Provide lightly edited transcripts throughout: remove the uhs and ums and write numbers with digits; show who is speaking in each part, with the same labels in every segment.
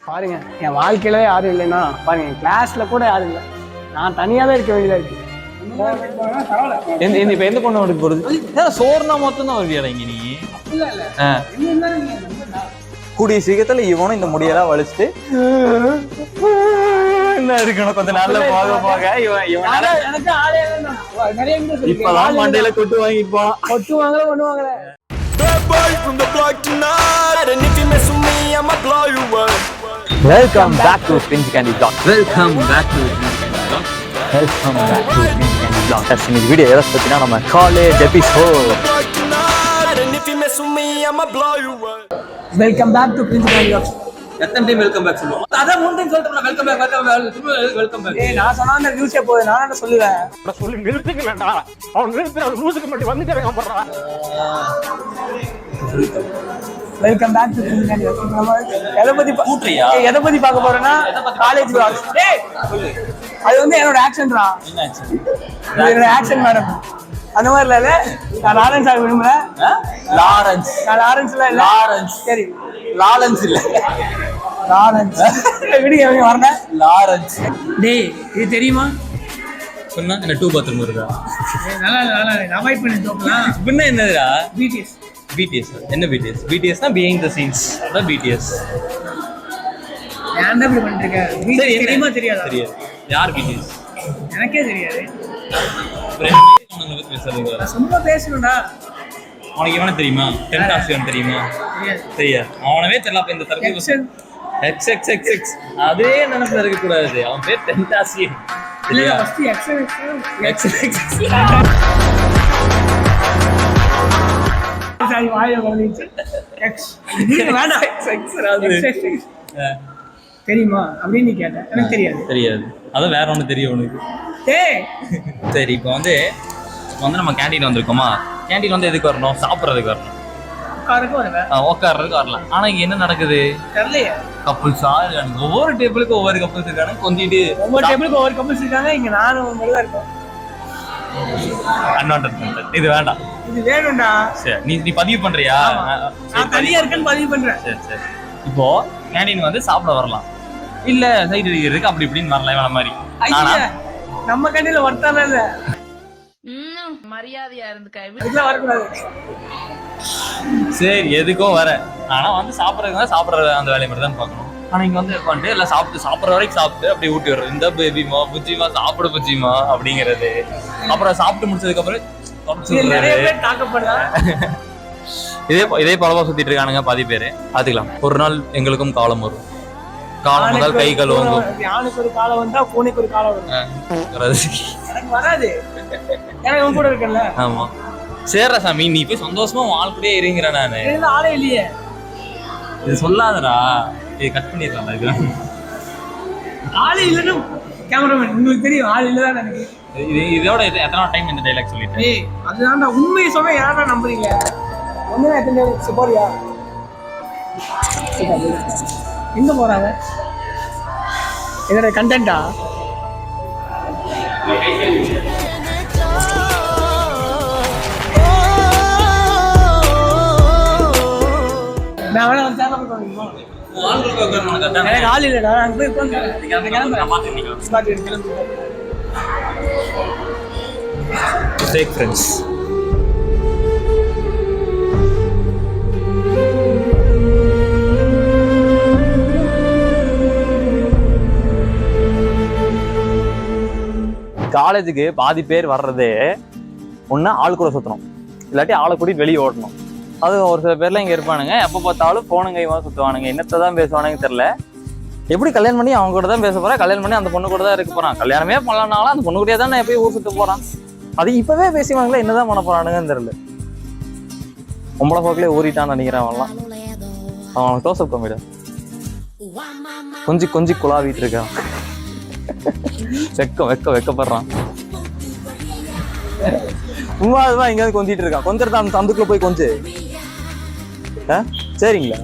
Speaker 1: பாருங்க, என் வாழ்க்கையில யாரும் இல்லைன்னா பாருங்க, என் கிளாஸ்ல கூட யாரும் இல்லை. நான் தனியா தான் இருக்க வேண்டியதா இருக்கு.
Speaker 2: இப்ப எந்த பொண்ணு அவனுக்கு போறது சோர்னா மொத்தம் தான் வருவியா இங்க நீ? கூடிய சீக்கிரத்துல இவனும் இந்த முடியெல்லாம் வலிச்சுட்டு என்ன இருக்கணும் கொஞ்ச நாள்ல போக போக இப்பதான் மண்டையில கொட்டு வாங்கிட்டு போலாம்.
Speaker 1: கொட்டு வாங்கல ஒண்ணு வாங்கல.
Speaker 2: Welcome back to Cringe Candy Vlog. Welcome back to Cringe Candy Vlog. Welcome back to Cringe Candy Vlog. இந்த வீடியோ எதை பத்தினா நம்ம college episode.
Speaker 1: Welcome back to Cringe Candy Vlog.
Speaker 2: எத்தனை டைம் வெல்கம் பேக் சொல்லுவோம்? அதான் மூணு டைம் சொல்லிட்டோம்ல welcome back welcome back.
Speaker 1: ஏய் நான் சொன்னா அந்த நியூஸே போகுது, நான் என்ன சொல்லுவேன்?
Speaker 3: நான் சொல்லி நிறுத்துக்கலடா. அவன் நிறுத்துற நியூஸ்க்கு மட்டும் வந்துட்டேங்க போறா.
Speaker 1: Welcome back to Cringe Candy Vlog. நம்ம எதை பத்தி பார்க்க போறோம்னா காலேஜ் vlog. டேய் அது வந்து என்னோட ஆக்ஷன்டா.
Speaker 2: என்ன ஆச்சு?
Speaker 1: என்னோட ஆக்ஷன் மேடம். அந்த மாதிரி இல்ல, நான் லாரன்ஸ் ஆக விரும்புறேன்.
Speaker 2: லாரன்ஸ்.
Speaker 1: நான் லாரன்ஸ்ல இல்ல.
Speaker 2: லாரன்ஸ்.
Speaker 1: சரி
Speaker 2: லாரன்ஸ் இல்ல.
Speaker 1: லாரன்ஸ். வீடியோ எங்க வரணும்?
Speaker 2: லாரன்ஸ்.
Speaker 1: டேய் இது தெரியுமா?
Speaker 2: சொன்னா என்ன 2 பாத்ரூம் இருக்கா?
Speaker 1: நல்லா அவாய்ட் பண்ணி தோக்கலாம்.
Speaker 2: பின்ன என்னதுடா?
Speaker 1: BTS.
Speaker 2: BTS என்ன BTS? BTS னா behind the scenes. அதான் BTS.
Speaker 1: ஏன்டா இப்படி பண்ணிருக்க? BTS தெரியுமா தெரியாதா?
Speaker 2: தெரியாது. யார் BTS?
Speaker 1: எனக்கே தெரியாது.
Speaker 2: பேசுறதுங்க
Speaker 1: சும்மா பேசணும்டா.
Speaker 2: உனக்கு இவனை தெரியுமா? டென்டாசியன் தெரியுமா? தெரியாது. அவனவே தெரியல. அப்ப இந்த தரப்பு XXXX அதே நினைப்புல இருக்க கூடாது. அவன் பேர் டென்டாசியன்.
Speaker 1: இல்ல ஃபர்ஸ்ட் XXX. சாரி வாயை வலிச்சு. X வேண்டாம். XXX தெரியுமா அப்படின்னு நீ கேட்ட. எனக்கு தெரியாது.
Speaker 2: அதான் வேற ஒண்ணு தெரியும் உனக்கு.
Speaker 1: டேய்
Speaker 2: சரி இப்போ வந்து நம்ம கேண்டீன் வந்திருக்கோமா? கேண்டீன் வந்து எதுக்கு வரணும்? சாப்பிட்றதுக்கு வரணும். உட்கார்றதுக்கு வரலாம். ஆனா இங்க என்ன நடக்குது
Speaker 1: தெரியலையே.
Speaker 2: கப்புள்ஸா இருக்கானுங்க. ஒவ்வொரு டேபிளுக்கும் ஒவ்வொரு கப்புள்ஸ் இருக்கானுங்க. கொஞ்சிட்டு
Speaker 1: ஒவ்வொரு டேபிளுக்கும் ஒவ்வொரு கப்புள்ஸ் இருக்காங்க. இங்க நானும் மட்டும் தான் இருக்கோம்.
Speaker 2: அன்வான்டட் இது வேண்டாம்.
Speaker 1: இது வேணும்டா.
Speaker 2: சரி நீ பதிவு பண்றியா?
Speaker 1: நான் தனியா இருக்கேன்னு பதிவு பண்றேன்.
Speaker 2: சரி இப்போ கேண்டீன் வந்து சாப்பிட வரலாம், இல்ல சைட் அடிக்கிறதுக்கு அப்படி இப்படின்னு வரலாம். வேலை மாதிரி
Speaker 1: நம்ம கண்ணில வர்த்தான இல்ல.
Speaker 4: மரியாதையா இருந்துக்க
Speaker 1: இதெல்லாம் வரக்கூடாது.
Speaker 2: சரி எதுக்கோ வர. ஆனா வந்து சாப்பிட்ற அந்த வேலையை மட்டும் தான் பார்க்கணும். ஆனா இங்க வந்து உட்காந்துட்டு எல்லாம் சாப்பிட்ற வரைக்கும் சாப்பிட்டு அப்படி ஊட்டி வர்றது. இந்த பேபிமா புச்சிமா சாப்பிட புச்சிமா அப்படிங்கிறது. அப்புறம் சாப்பிட்டு முடிச்சதுக்கு அப்புறம் இதே பழவா சுத்திட்டு இருக்கானுங்க பாதி பேரு. பாத்துக்கலாம். ஒரு நாள் எங்களுக்கும் காலம் வரும். காலம் முதல் கை கழுவுங்கும்.
Speaker 1: யானுக்கு ஒரு காலம் வந்தா பூனைக்கு ஒரு காலம் வரும். எனக்கு வராது. எனக்கு உன் கூட இருக்கல.
Speaker 2: ஆமா சேர்ற சாமி, நீ போய் சந்தோஷமா ஆள் கூட இருங்கிற. நானு
Speaker 1: ஆளே இல்லையே.
Speaker 2: இது சொல்லாதடா. இது கட் பண்ணிடலாம்.
Speaker 1: ஆளே இல்லைன்னு கேமராமேன் உங்களுக்கு தெரியும். ஆள் இல்லதான் எனக்கு.
Speaker 2: இதோட எத்தனை டைம் இந்த டைலாக் சொல்லிட்டேன்.
Speaker 1: ஏய் அதுதான்டா உண்மையை சொன்னா யாரா நம்புறீங்க? ஒண்ணுமே எத்தனை டைலாக் போறியா? எங்க போறாங்க? என்னோட கண்டென்ட்டா? நான் வேணா வந்து சேனல் பண்ணுவீங்களா? எனக்கு ஆள் இல்லடா. அங்க போய் உட்காந்து
Speaker 2: Fake friends. காலேஜுக்கு பாதி பேர் வர்றதே ஒன்று ஆள் கூட சுற்றணும், இல்லாட்டி ஆளை கூட்டிட்டு வெளியே ஓட்டணும். அது ஒரு சில பேர்லாம் இங்கே இருப்பானுங்க. எப்போ பார்த்தாலும் போனுங்க இவன் சுற்றுவானுங்க. என்னத்தை தான் பேசுவானுங்க தெரில. எப்படி கல்யாணம் பண்ணி அவங்க கூட தான் பேச போகிறேன், கல்யாணம் பண்ணி அந்த பொண்ணு கூட தான் இருக்க போகிறான். கல்யாணமே பண்ணலனாலும் அந்த பொண்ணு கூடயே தான் நான் எப்பயும் ஊர் சுற்ற போகிறான். அது இப்போவே பேசிவாங்களே, என்னதான் பண்ண போகிறானுங்கன்னு தெரியல. பொம்பளை போக்கிலே ஊறிட்டான்னு நினைக்கிறேன். அவன்லாம் அவன் க்ளோஸ்அப் காமிடா கொஞ்சி குழாவிட்டு இருக்கான். வெக்கப்படுறான். அதுதான் எங்கேயாவது கொஞ்சிட்டு இருக்கான். கொஞ்சம் அந்த சந்துக்குள்ள போய் சரிங்களா?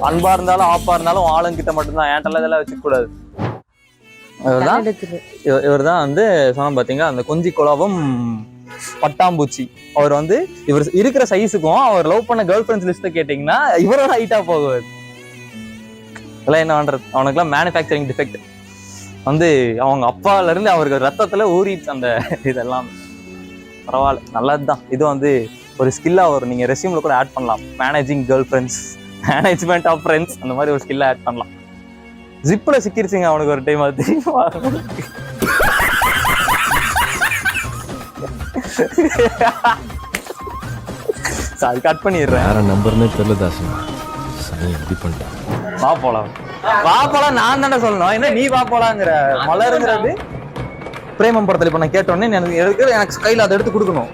Speaker 2: அன்பா இருந்தாலும் ஆப்பா இருந்தாலும் ஆளுங்கிட்ட மட்டும்தான். ஏன்டெல்லாம் இதெல்லாம் வச்சுக்க கூடாது. இவர் தான் வந்து சொன்ன பாத்தீங்க, அந்த கொஞ்சி குழாவும் பட்டாம்பூச்சி. அவர் வந்து இவர் இருக்கிற சைஸுக்கும் அவர் லவ் பண்ண கேர்ள் ஃப்ரெண்ட்ஸ் லிஸ்ட்டை கேட்டீங்கன்னா இவரோட ஹைட்டா போகுது. இதெல்லாம் என்ன பண்றது, அவனுக்குலாம் மேனுஃபேக்சரிங் டிஃபெக்ட் வந்து அவங்க அப்பால இருந்து அவருக்கு ரத்தத்துல ஊறிடுச்சு அந்த இதெல்லாம். பரவாயில்ல, நல்லதுதான். இது வந்து ஒரு ஸ்கில்லா வரும், நீங்க ரெஸ்யூம்ல கூட ஆட் பண்ணலாம். Managing girl friends, management of friends, அந்த மாதிரி ஒரு ஸ்கில்லா ஆட் பண்ணலாம். ஜிப்ல சிக்கிருச்சுங்க அவனுக்கு ஒரு டைம். அது தெரியுமா? சாரி, கட் பண்ணிடுறேன்.
Speaker 4: யார நம்பர்னே தெரியல தாசன். சரி, இப்படி பண்ணிட்டேன்.
Speaker 2: வா போலாம், வா போலாம். நான் தானே சொல்லணும், என்ன நீ வா போலாங்கிற? மலருங்கிறது பிரேமம் படத்துல இப்ப நான் கேட்டோன்னே எனக்கு கையில அதை எடுத்து கொடுக்கணும்.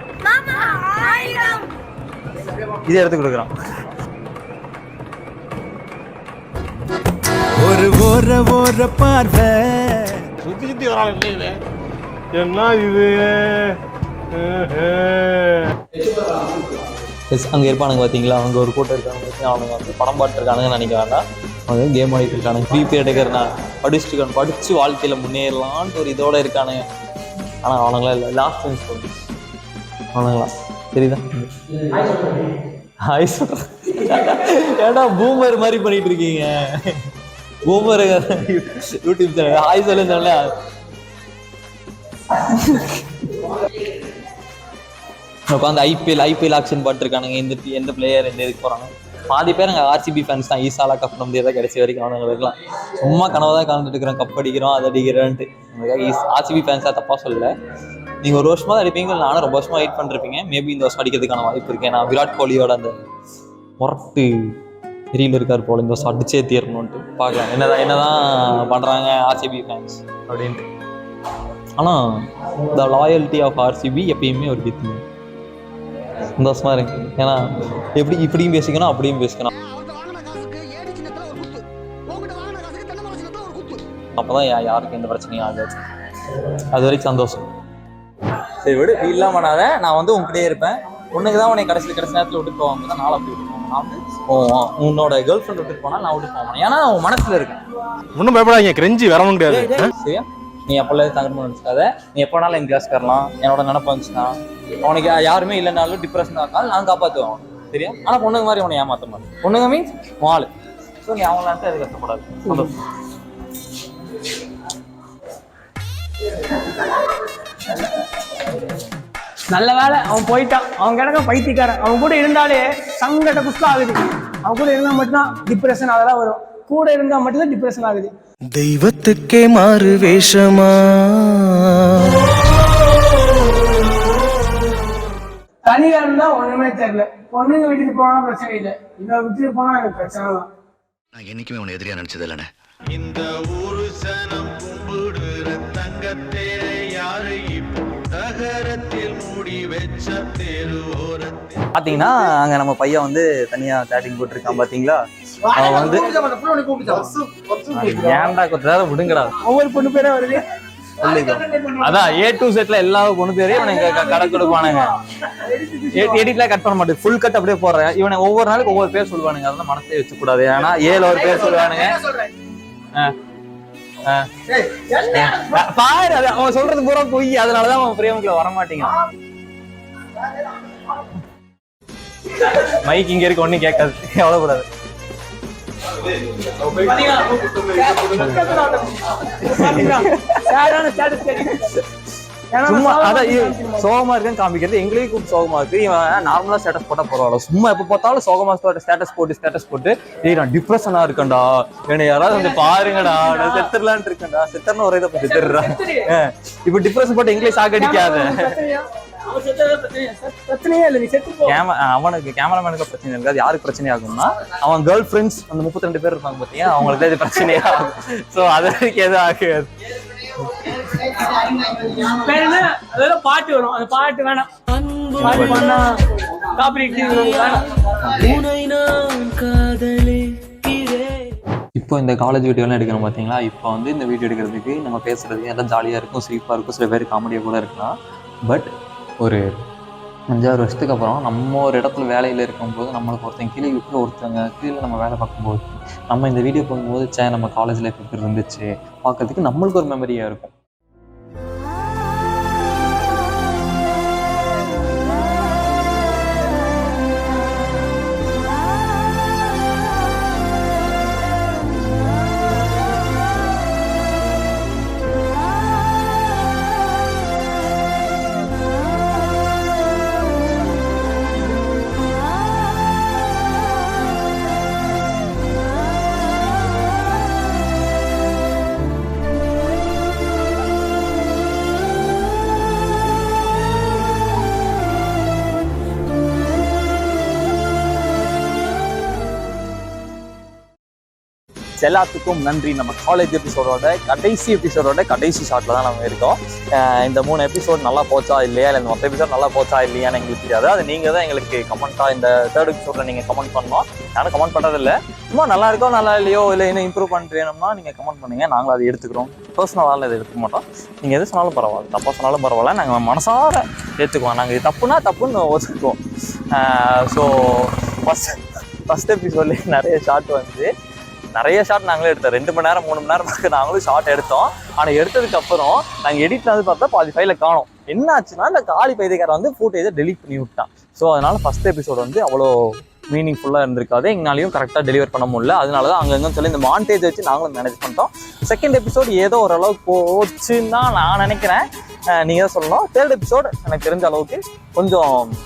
Speaker 2: இதை எடுத்து கொடுக்குறான்.
Speaker 5: ஒரு ஓர பார்வை
Speaker 3: சுத்தி சுத்தி வரான். என்ன இது?
Speaker 2: அங்க இருப்பானுங்க பாத்தீங்களா, அவங்க ஒரு கூட்டம் இருக்காங்க பார்த்தீங்கன்னா, அவங்க வந்து படம் பாட்டு இருக்கானுங்கன்னு நினைக்க வேண்டாம். அவங்க கேம் ஆடிட்டு இருக்கானுங்க, ஃப்ரீ ஃபயர் எடுக்கிறேன், படிச்சு வாழ்க்கையில முன்னேறலான்ட்டு ஒரு இதோட இருக்கானுங்க. ஆனா அவனுங்களா இல்லை, லாஸ்ட் டைம் சொல்லி அவனுங்களா தெரியுதா? ஹாய் சொல்றேன். ஏடா பூமர் மாதிரி பண்ணிட்டு இருக்கீங்க. பூமர் யூடியூப் சேனல் ஹாய் சொல்லுங்க. உட்காந்து ஐபிஎல் ஆக்ஷன் பாட்டுருக்கானுங்க. எந்த பிளேயர் எந்த இதுக்கு போறாங்க. பாதி பேர் அங்கே ஆர்சிபி ஃபேன்ஸ் தான். ஈசாலா கப் நம்பி தான் கடைசி வரைக்கும் அவனுங்க இருக்கலாம். சும்மா கனவு தான் கலந்துட்டு இருக்கிறோம், கப் அடிக்கிறோம், அதை அடிக்கிறேன்ட்டு. ஆர்சிபி ஃபேன்ஸாக தப்பாக சொல்லலை. நீங்கள் ஒரு வருஷமாக அடிப்பீங்க, நானும் ரொம்ப வருஷமாக வெயிட் பண்ணிருப்பீங்க. மேபி இந்த வருஷம் அடிக்கிறதுக்கான வாய்ப்பு இருக்கு. ஏன்னா விராட் கோலியோட அந்த முரட்டு எரியில் இருக்கார் போல, இந்த வருஷம் அடிச்சே தீரணும்ட்டு பார்க்கலாம் என்னதான் பண்ணுறாங்க ஆர்சிபி ஃபேன்ஸ் அப்படின்ட்டு. ஆனால் த லாயல்ட்டி ஆஃப் ஆர்சிபி எப்பயுமே ஒரு கீத்து சந்தோஷமா இருக்கு. ஏன்னா இப்படியும் பேசிக்கணும், அப்படியும் பேசிக்கணும். அப்பதான் யாருக்கும் எந்த பிரச்சனையும் ஆகாது. அது வரைக்கும் சந்தோஷம். சரி விடு, ஃபீல்லாம் பண்ணாத. நான் வந்து உங்ககிட்டே இருப்பேன். உனக்கு தான் உன்னை கடைசி நேரத்தில் விட்டு போவாங்க தான். நாளை அப்படி விட்டு போவாங்க. நான் வந்து உன்னோட கேர்ள் ஃப்ரெண்ட் விட்டு போனா நான் விட்டு போவேன். ஏன்னா உன் மனசுல இருக்கேன்.
Speaker 3: ஒன்றும் பயப்படாதீங்க, கிரெஞ்சி வரவும் முடியாது.
Speaker 2: சரியா? நீ எப்போல்லாம் தங்கணும் நினச்சிக்காத. நீ எப்போனாலும் என் கிளாஸ் வரலாம். என்னோட நினப்பு வந்துச்சுன்னா, அவனுக்கு யாருமே இல்லைனாலும் டிப்ரெஷனாக இருக்காலும் நான் காப்பாற்றுவேன். சரியா? ஆனால் பொண்ணுங்க மாதிரி உன்னை ஏமாற்ற மாட்டேன். பொண்ணுங்க மீன்ஸ் வாள். ஸோ நீ அவங்களான்ட்டு அது கஷ்டப்படாது. சந்தோஷம்.
Speaker 1: நல்ல வேலை அவன் போயிட்டான். அவன் கிடக்க பைத்தியக்காரன். அவன் கூட இருந்தாலே சங்கட குஸ்தா ஆகுது. அவன் கூட இருந்தால் மட்டும்தான் டிப்ரெஷன் அதெல்லாம் வரும். கூட இருந்தால் மட்டும்தான் டிப்ரெஷன் ஆகுது.
Speaker 5: தெய்வத்துக்கே மாறு வேஷமா?
Speaker 1: தனியா இருந்தா ஒண்ணுமே தெரியல. பொண்ணுங்க வீட்டுக்கு போனா பிரச்சனை இல்லை, இதை விட்டுட்டு போனா எனக்கு பிரச்சனை தான்.
Speaker 4: நான் என்னைக்குமே உன்னை எதிரியா நினைச்சது இல்லைண்ணே.
Speaker 6: இந்த ஊரு சனம் கும்பிடுற தங்கத்தேரை யாரு இப்போ நகரத்தில் மூடி வச்ச தெருவோரத்தில்.
Speaker 2: பாத்தீங்கன்னா அங்க நம்ம பையன் வந்து தனியா சேட்டிங் போட்டிருக்கான் பாத்தீங்களா. அவன் வந்து ஏன்டா கொஞ்ச விடுங்கடா.
Speaker 1: ஒவ்வொரு பொண்ணு பேரே வருது.
Speaker 2: அதான் A to Z எல்லா பொண்ணு பேரையும் இவனுக்கு கடை கொடுப்பானுங்க. எடிட்ல கட் பண்ண மாட்டேன், ஃபுல் கட் அப்படியே போடுறேன். இவனை ஒவ்வொரு நாளுக்கு ஒவ்வொரு பேர் சொல்லுவானுங்க. அதெல்லாம் மனசே வச்சு கூடாது. ஏன்னா ஏல ஒரு பேர் சொல்லுவானுங்க. பாரு, அது அவன் சொல்றது பூரா பொய். அதனாலதான் அவன் பிரேமுக்குள்ள வரமாட்டேங்கிறான். மைக் இங்க இருக்கு, ஒன்னும் கேட்காது. எவ்வளவு கூடாது. சும்மா அதான் சோகமா இருக்குன்னு காமிக்கிறது. எங்களையும் கூப்பிட்டு சோகமா இருக்கு. இவன் நார்மலா ஸ்டேட்டஸ் போட்டா பரவாயில்ல. சும்மா எப்ப பார்த்தாலும் சோகமா ஸ்டேட்டஸ் போட்டு ஏய் நான் டிப்ரெஷனா இருக்கேன்டா, என்ன யாராவது வந்து பாருங்கடா, நான் செத்துடலான்னு இருக்கேன்டா. செத்துறன்னு ஒரே இதை செத்துடுறா. இப்ப டிப்ரெஷன் போட்டு எங்களையும் சாகடிக்காத. அவனுக்கு கேமராமேனுக்கு பிரச்சனை இருக்காது. யாருக்கு பிரச்சனை ஆகும்னா அவன் கேர்ள் ஃப்ரெண்ட்ஸ் அந்த 32 பேர் இருப்பாங்க பாத்தீங்கன்னா, அவங்களுக்கு இது பிரச்சனையா ஆகும். சோ அதற்கு எதுவும் ஆகாது.
Speaker 1: பாட்டு வரும், அந்த பாட்டு வேணாம்.
Speaker 2: இப்போ இந்த காலேஜ் வீடியோலாம் எடுக்கணும் பார்த்தீங்களா. இப்போ வந்து இந்த வீடியோ எடுக்கிறதுக்கு நம்ம பேசுறதுக்கு எல்லாம் ஜாலியாக இருக்கும், சிரிப்பாக இருக்கும், சில பேர் காமெடியாக கூட இருக்கலாம். பட் ஒரு 5-6 வருஷத்துக்கு அப்புறம் நம்ம ஒரு இடத்துல வேலையில் இருக்கும்போது நம்மளுக்கு ஒருத்தங்க கீழே விட்டு ஒருத்தங்க கீழே நம்ம வேலை பார்க்கும்போது நம்ம இந்த வீடியோ பார்க்கும்போது நம்ம காலேஜ் லைஃப் எப்படி இருந்துச்சு பார்க்கறதுக்கு நம்மளுக்கு ஒரு மெமரியாக இருக்கும். எல்லாத்துக்கும் நன்றி. நம்ம காலேஜ் எபிசோடோட கடைசி ஷாட்டில் தான் நம்ம இருக்கோம். இந்த 3 எபிசோட் நல்லா போச்சா இல்லையா, இல்லை இந்த மொத்த எபிசோட் நல்லா போச்சா இல்லையான்னு எங்களுக்கு தெரியாது. அது நீங்கள் தான் எங்களுக்கு கமெண்ட்டாக இந்த 3rd எபிசோடில் நீங்கள் கமெண்ட் பண்ணணும். யாரும் கமெண்ட் பண்ணுறதில்ல. சும்மா நல்லா இருக்கோ நல்லா இல்லையோ, இல்லை இன்னும் இம்ப்ரூவ் பண்ணிட்டு வேணும்னா நீங்கள் கமெண்ட் பண்ணுங்கள். நாங்களும் அதை எடுத்துக்கிறோம். பர்சனலாக இதை எடுத்துக்க மாட்டோம். நீங்கள் எது சொன்னாலும் பரவாயில்ல, தப்பாக சொன்னாலும் பரவாயில்ல, நாங்கள் மனசார ஏற்றுக்குவோம். நாங்கள் இது தப்புன்னு ஒத்துக்குவோம். ஸோ ஃபஸ்ட் எபிசோட்லேயே நிறைய ஷாட் நாங்களே எடுத்தோம். 2 மணி நேரம் 3 மணி நேரம் நாங்களும் ஷாட் எடுத்தோம். ஆனால் எடுத்ததுக்கப்புறம் நாங்கள் எடிட்டில் வந்து பார்த்தா பாதி ஃபைலை காணோம். என்ன ஆச்சுன்னா இந்த காளி பைத்தியக்காரன் வந்து ஃபுட்டேஜை டெலிட் பண்ணி விட்டான். ஸோ அதனால் ஃபஸ்ட் எபிசோட் வந்து அவ்வளோ மீனிங்ஃபுல்லாக இருந்திருக்காது. எங்களாலையும் கரெக்டாக டெலிவர் பண்ண முடியல. அதனால தான் அங்கங்கே சொல்லி இந்த மாண்டேஜ் வச்சு நாங்களும் மேனேஜ் பண்ணிட்டோம். செகண்ட் எபிசோட் ஏதோ ஓரளவுக்கு போச்சுன்னு தான் நான் நினைக்கிறேன். நீங்கள் தான் சொல்லணும். 3rd எபிசோட் எனக்கு தெரிஞ்ச அளவுக்கு கொஞ்சம்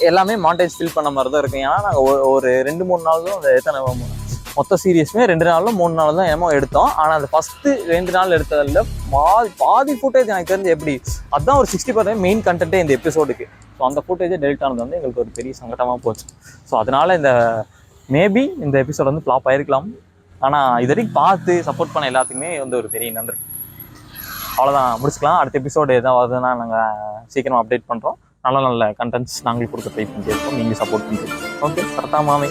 Speaker 2: எல்லாமே மாண்டேஜ் ஃபில் பண்ண மாதிரி தான் இருக்கும். ஏன்னா நாங்கள் ஒரு 2-3 நாள் தான் எத்தனை மொத்த சீரியஸுமே 2 நாளும் 3 நாள் தான் ஏமோ எடுத்தோம். ஆனால் அந்த ஃபஸ்ட்டு 2 நாள் எடுத்ததில் பாதி ஃபுட்டேஜ் எனக்கு தெரிஞ்சு எப்படி அதுதான் ஒரு 60% மெயின் கண்டென்ட்டே இந்த எபிசோடுக்கு. ஸோ அந்த ஃபுட்டேஜை டெலிட் ஆனது வந்து எங்களுக்கு ஒரு பெரிய சங்கடமாக போச்சு. ஸோ அதனால் மேபி இந்த எபிசோட் வந்து ஃப்ளாப் ஆகிருக்கலாம். ஆனால் இது வரைக்கும் பார்த்து சப்போர்ட் பண்ண எல்லாத்துக்குமே வந்து ஒரு பெரிய நன்றி. அவ்வளோதான், முடிச்சுக்கலாம். அடுத்த எபிசோடு எதாவது நாங்கள் சீக்கிரமாக அப்டேட் பண்ணுறோம். நல்ல கண்டென்ட்ஸ் நாங்கள் கொடுக்க ட்ரை பண்ணிட்டு இருக்கோம். நீங்கள் சப்போர்ட் பண்ணுறீங்க. ஓகே, கரெக்டாக மாமே.